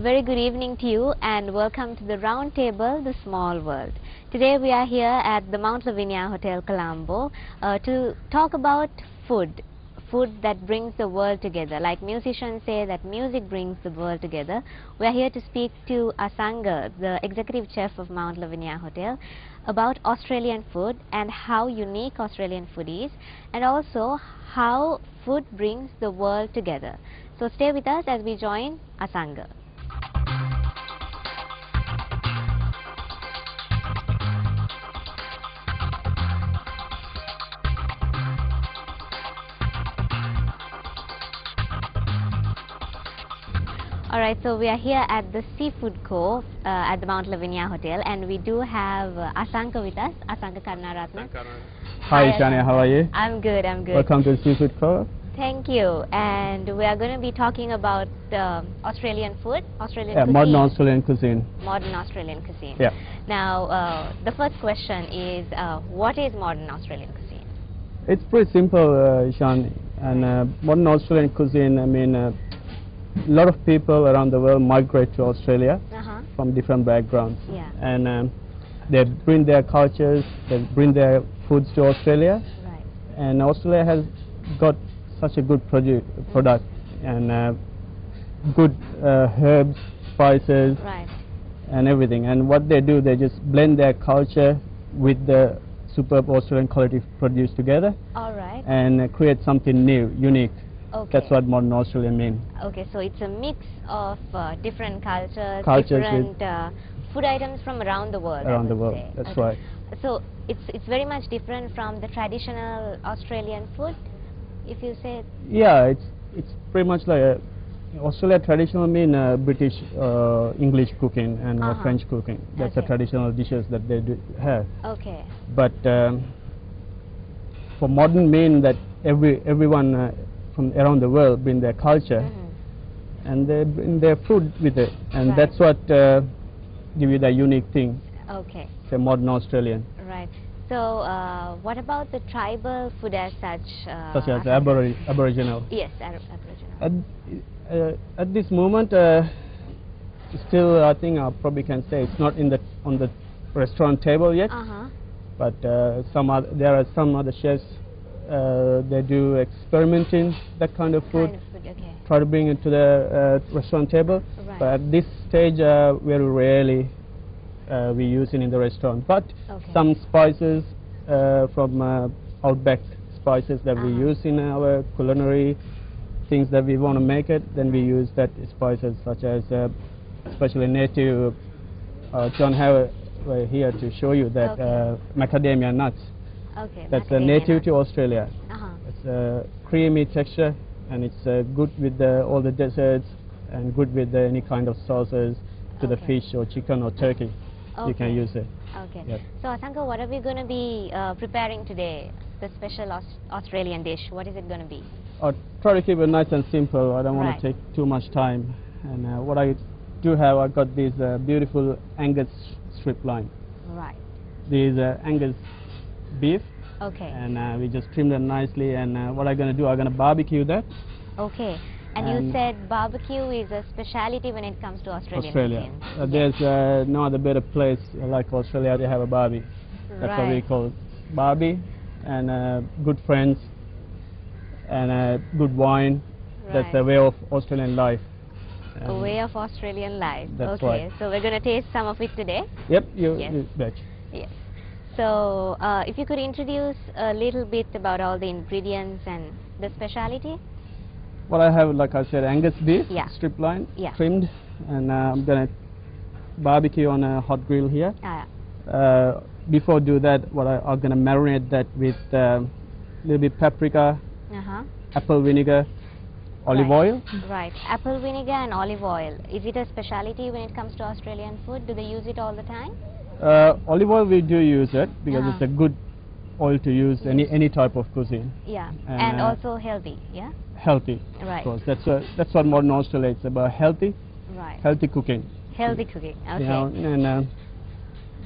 very good evening to you and welcome to the round table, The Small World. Today we are here at the Mount Lavinia Hotel, Colombo to talk about food. Food that brings the world together. Like musicians say that music brings the world together. We are here to speak to Asanka, the executive chef of Mount Lavinia Hotel, about Australian food and how unique Australian food is, and also how food brings the world together. So stay with us as we join Asanka. Alright, so we are here at the Seafood Co. At the Mount Lavinia Hotel, and we do have Asanka with us, Asanka Karnaratna. Hi Shania, how are you? I'm good, I'm good. Welcome to Seafood Co. Thank you. And we are going to be talking about Australian food, Australian cuisine. Modern Australian cuisine. Modern Australian cuisine. Yeah. Now, the first question is, what is modern Australian cuisine? It's pretty simple, Shani. And modern Australian cuisine, I mean, a lot of people around the world migrate to Australia from different backgrounds. Yeah. And they bring their cultures, they bring their foods to Australia. Right. And Australia has got such a good product and good herbs, spices, Right. and everything. And what they do, they just blend their culture with the superb Australian quality produce together. All right. And create something new, unique. Okay. That's what modern Australia means. Okay, so it's a mix of different cultures, Cultures different food items from around the world. Around I the would world, say. that's Okay. right. So it's very much different from the traditional Australian food, if you say. Yeah, it's pretty much like Australia traditional mean British English cooking and French cooking. That's the Okay. traditional dishes that they do have. Okay. But for modern mean that everyone from around the world bring their culture and they bring their food with it, and Right. that's what give you the unique thing. Okay. The modern Australian, Right. So what about the tribal food as such? such as Asanka? Aboriginal. Yes, Aboriginal. At this moment, still I think I probably can say it's not on the restaurant table yet. But there are some other chefs. They do experimenting that kind of food. Okay. Try to bring it to the restaurant table. Right. But at this stage, very rarely we use it in the restaurant. But Okay. some spices from outback spices that we use in our culinary things that we want to make it, then we use that spices such as especially native. John have here to show you that macadamia nuts. Okay. That's macadamia native nuts. to Australia. It's a creamy texture, and it's good with all the desserts and good with any kind of sauces to the fish or chicken or turkey. You can use it. Okay. Yep. So Asanka, what are we going to be preparing today? The special Australian dish. What is it going to be? I'll try to keep it nice and simple. I don't want Right. to take too much time. And what I do have, I've got this beautiful Angus strip line. Right. These Angus beef. Okay. And we just trim them nicely. And what I'm going to do, I'm going to barbecue that. Okay. And you said barbecue is a speciality when it comes to Australian Australia. cuisine. There's no other better place like Australia to have a barbie. That's what we Right. call it. Barbie and good friends and good wine. That's the Right. way of Australian life. A way of Australian life. That's Okay. right. So we're going to taste some of it today. Yep, Yes. you bet. Yes. So if you could introduce a little bit about all the ingredients and the speciality. What I have, like I said, Angus beef, Yeah. strip line, Yeah. trimmed, and I'm gonna barbecue on a hot grill here. Before do that, I'm gonna marinate that with a little bit paprika, apple vinegar, olive Right. oil. Right. Apple vinegar and olive oil. Is it a speciality when it comes to Australian food? Do they use it all the time? Olive oil we do use it because it's a good oil to use any type of cuisine. Yeah. And, And also healthy. Yeah. Healthy. Right. Of course. That's what modern Australia is about. Healthy cooking. Healthy cooking. Okay. You know, and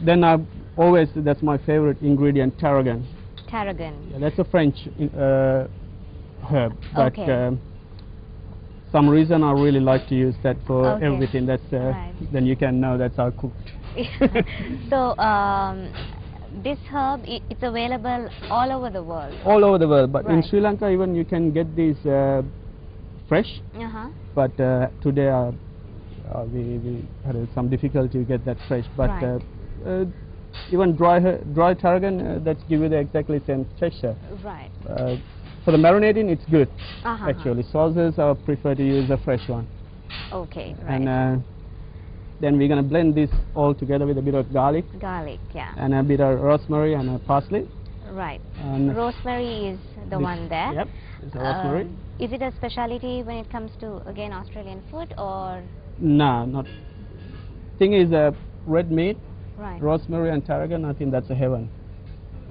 then that's my favorite ingredient, tarragon. Tarragon. Yeah, that's a French herb, but Okay. some reason I really like to use that for Okay. everything. That's Right. then you can know that's how cooked. So this herb, it's available all over the world. All over the world, but in Right. Sri Lanka even you can get these fresh. Uh-huh. But today we had some difficulty to get that fresh. But Right. even dry tarragon that give you the exactly same texture. Right. For the marinating, it's good. Uh-huh. Actually, sauces I prefer to use a fresh one. Okay, right. And then we're gonna blend this all together with a bit of garlic Garlic, yeah. and a bit of rosemary and parsley. Right. And Rosemary is the this- one there. Yep, it's a rosemary. Is it a specialty when it comes to, again, Australian food, or? Nah, not. Thing is, red meat, Right. rosemary and tarragon. I think that's a heaven.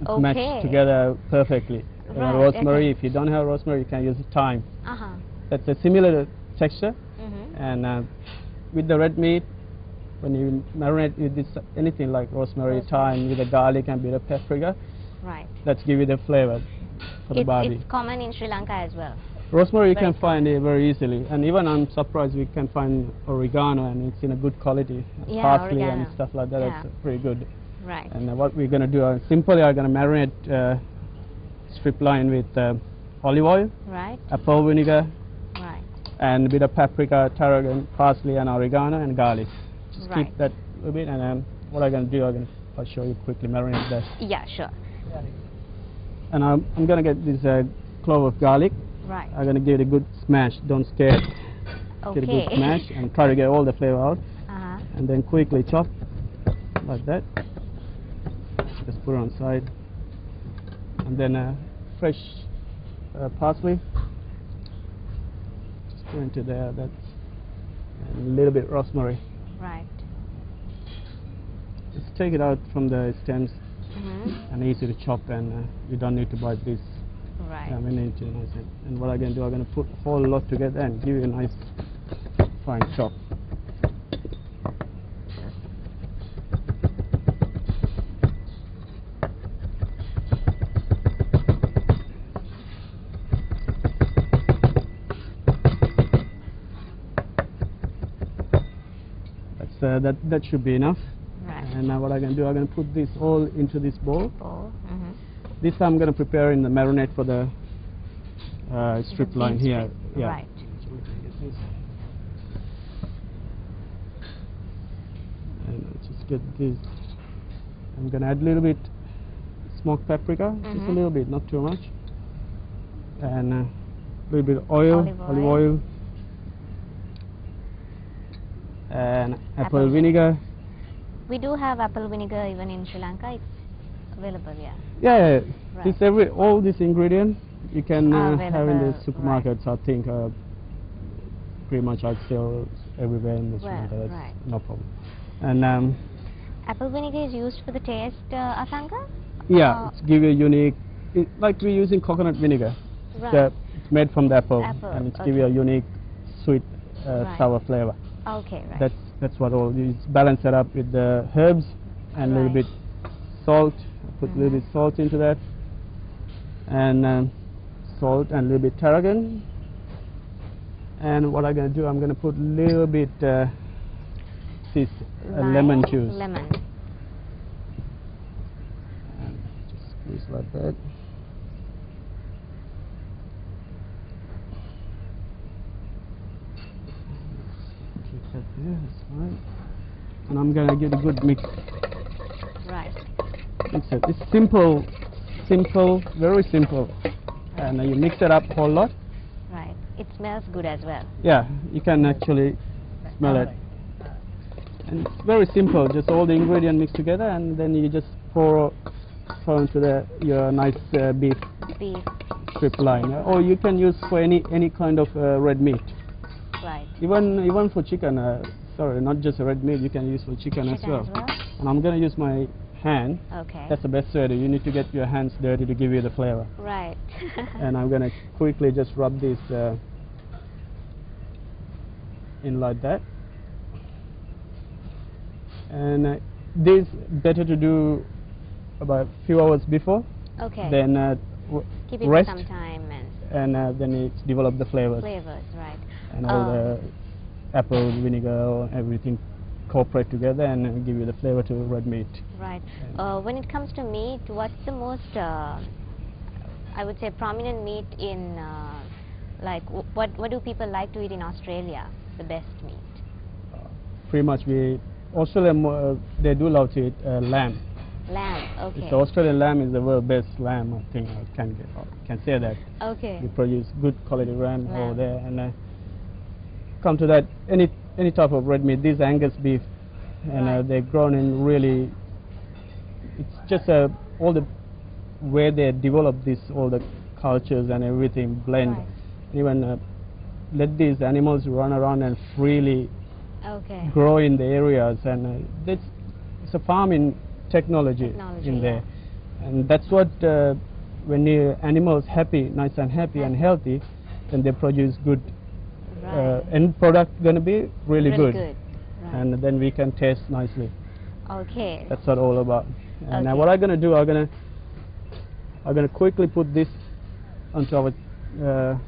It's Okay. matched together perfectly. Right, Rosemary. okay. If you don't have rosemary, you can use thyme. Uh-huh. That's a similar texture. Mm-hmm. And with the red meat, when you marinate with this anything like rosemary, thyme, with the garlic and bit of paprika, Right. that's give you the flavor for the barbie. It's common in Sri Lanka as well. Rosemary you very can find it very easily, and even I'm surprised we can find oregano and it's in a good quality. Yeah, Parsley and oregano. stuff like that. Yeah. It's pretty good. Right. And what we're gonna do, simply I'm gonna marinate strip line with olive oil, Right. apple vinegar, Right. and a bit of paprika, tarragon, parsley, and oregano and garlic. Just Right. keep that a bit, and what I'm gonna do, I'll show you quickly marinate that. Yeah, sure. And I'm gonna get this clove of garlic. Right. I'm gonna give it a good smash. Don't scare it. Get a good Okay. smash and try to get all the flavor out, Uh-huh. and then quickly chop like that. Just put it on side, and then fresh parsley. Just put into there. That's and a little bit rosemary. Right. Just take it out from the stems Mm-hmm. and easy to chop, and you don't need to buy this. Right. We need to nice and what I'm going to do, I'm going to put a whole lot together and give you a nice fine chop. That should be enough. Right. And now what I'm going to do, I'm going to put this all into this bowl. Bowl. Mm-hmm. This I'm going to prepare in the marinade for the strip The line bean here. strip, Yeah. right. So we can get this. And I'll just get this. I'm going to add a little bit smoked paprika, just a Mhm. little bit, not too much. And a little bit of oil, Olive oil. And apple Apple vinegar. We do have apple vinegar even in Sri Lanka. It's available, yeah. Yeah, Right. all these ingredients you can have in the Available, supermarkets. I think pretty much I sell everywhere in this Well, Lanka. That's right. no problem. And Apple vinegar is used for the taste, Asanka? yeah, it's give you a unique. Like we're using coconut vinegar. Right. It's made from the apple, Apple, and it's give you a okay. unique, sweet, Right. sour flavor. Okay, right. That's what all these balance it up with the herbs and a little Right. bit salt. Put a little Mhm. bit salt into that, and salt and a little bit tarragon. And what I'm going to do, I'm going to put a little bit this lemon Lime, juice. Lemon. And just squeeze like that. Keep that there, that's fine. And I'm going to give it a good mix. Right. Mix it. It's simple, very simple. And you mix it up a whole lot. Right. It smells good as well. Yeah, you can actually smell it. And it's very simple, just all the ingredients mixed together, and then you just pour into your nice beef Beef. strip line. Or you can use for any kind of red meat. Right. Even for chicken, sorry, not just red meat, you can use for chicken as well. And I'm going to use my hand. Okay. That's the best way to, you need to get your hands dirty to give you the flavor. Right. And I'm going to quickly just rub this in like that. And this better to do about a few hours before. Okay. Then Keep it for rest, some time and and then it's develop the flavors. flavors, right. and all the apple vinegar, everything cooperate together and give you the flavor to red meat. Right. When it comes to meat, what's the most, I would say, prominent meat in, like, what do people like to eat in Australia, the best meat? Pretty much Australia, they do love to eat lamb. Lamb, okay. So Australian lamb is the world best lamb, I think I can say that. Okay. We produce good quality lamb over there, and come to that, any type of red meat, this Angus beef, and they're grown in really, it's just all the way they develop this, all the cultures and everything blend. Right. Even let these animals run around and freely grow in the areas, and it's a farming technology in there, and that's what when the animals happy, nice and happy and healthy, then they produce good end product going to be really good. Right. And then we can taste nicely. Okay. That's what all about. And now what I'm going to do, I'm going to quickly put this onto our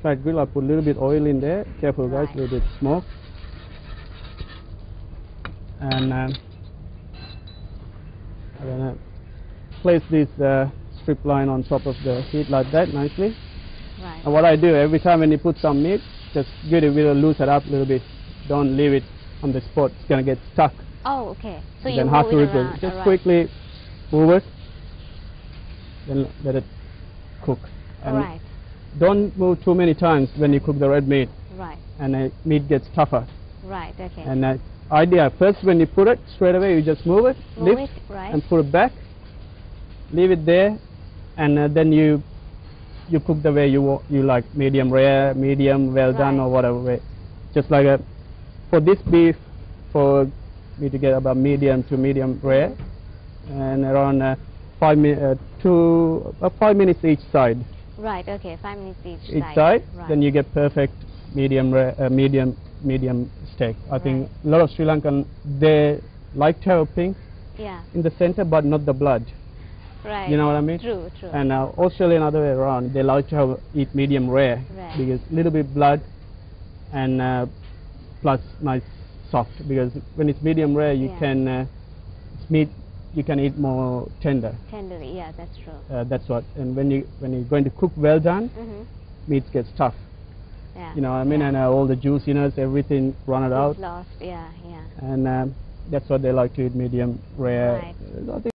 flat grill. I put a little bit oil in there. Careful guys, a little bit smoke. And I'm going to place this strip line on top of the heat like that nicely. Right. And what I do, every time when you put some meat, just give it a bit, loose it up a little bit. Don't leave it on the spot, it's going to get stuck. Oh, okay. So then you have move to it around. just quickly move it, then let it cook. And don't move too many times when you cook the red meat. Right. And the meat gets tougher. Right, okay. And idea, first when you put it, straight away you just move it, lift, and put it back, leave it there, and then you cook the way you like, medium rare, medium, well done, or whatever way. Just like for this beef, for me to get about medium to medium rare, and around 5 minutes each side. Right, okay, 5 minutes each side. Then you get perfect medium rare, medium steak. I think a lot of Sri Lankan, they like to have pink in the center, but not the blood. Right. You know what I mean? True. And Australian other way around, they like to eat medium rare because little bit blood and plus nice soft. Because when it's medium rare, you can meat. You can eat more tender. Tenderly, yeah, that's true. That's what. And when you're going to cook well done, meat gets tough. Yeah. You know what I mean? And all the juiciness, everything run it out. Lost. Yeah. And that's what they like to eat, medium rare. Right. I think